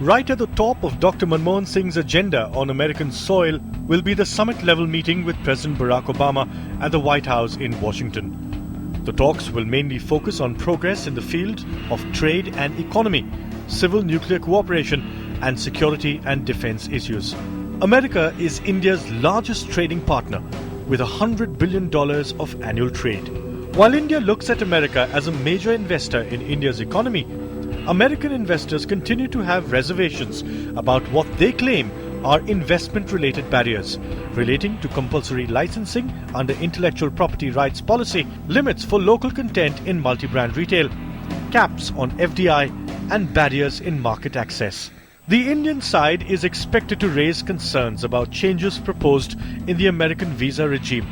Right at the top of Dr. Manmohan Singh's agenda on American soil will be the summit-level meeting with President Barrack Obama at the White House in Washington. The talks will mainly focus on progress in the field of trade and economy, civil nuclear cooperation, and security and defense issues. America is India's largest trading partner, with $100 billion of annual trade. While India looks at America as a major investor in India's economy, American investors continue to have reservations about what they claim are investment-related barriers relating to compulsory licensing under intellectual property rights policy, limits for local content in multi-brand retail, caps on FDI, and barriers in market access. The Indian side is expected to raise concerns about changes proposed in the American visa regime,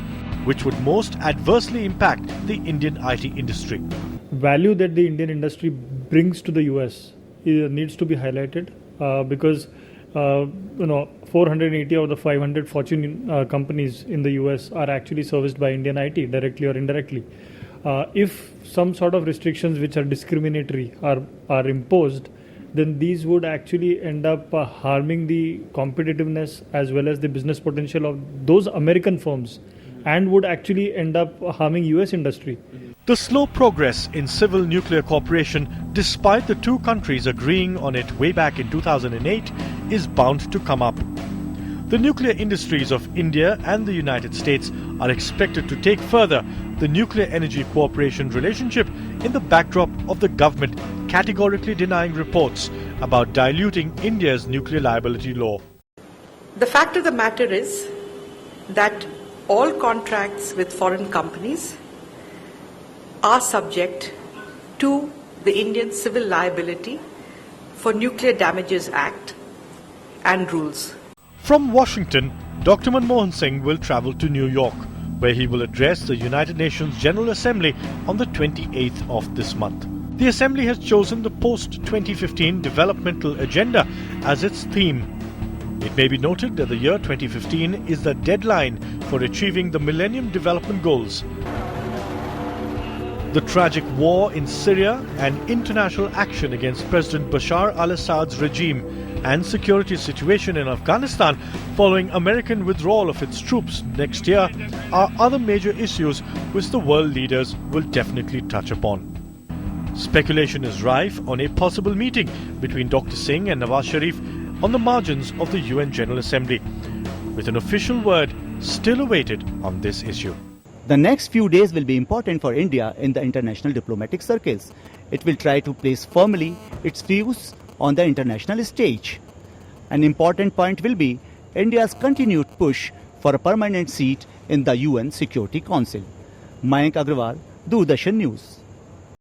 which would most adversely impact the Indian IT industry. Value that the Indian industry brings to the US needs to be highlighted because 480 of the 500 Fortune companies in the US are actually serviced by Indian IT directly or indirectly. If some sort of restrictions which are discriminatory are imposed, then these would actually end up harming the competitiveness as well as the business potential of those American firms, and would actually end up harming US industry. The slow progress in civil nuclear cooperation, despite the two countries agreeing on it way back in 2008, is bound to come up. The nuclear industries of India and the United States are expected to take further the nuclear energy cooperation relationship in the backdrop of the government categorically denying reports about diluting India's nuclear liability law. The fact of the matter is that all contracts with foreign companies are subject to the Indian Civil Liability for Nuclear Damages Act and rules. From Washington, Dr. Manmohan Singh will travel to New York, where he will address the United Nations General Assembly on the 28th of this month. The Assembly has chosen the post-2015 developmental agenda as its theme. It may be noted that the year 2015 is the deadline for achieving the Millennium Development Goals. The tragic war in Syria and international action against President Bashar al-Assad's regime and security situation in Afghanistan following American withdrawal of its troops next year are other major issues which the world leaders will definitely touch upon. Speculation is rife on a possible meeting between Dr. Singh and Nawaz Sharif on the margins of the UN General Assembly, with an official word still awaited on this issue. The next few days will be important for India in the international diplomatic circles. It will try to place firmly its views on the international stage. An important point will be India's continued push for a permanent seat in the UN Security Council. Mayank Agrawal, Doordarshan News.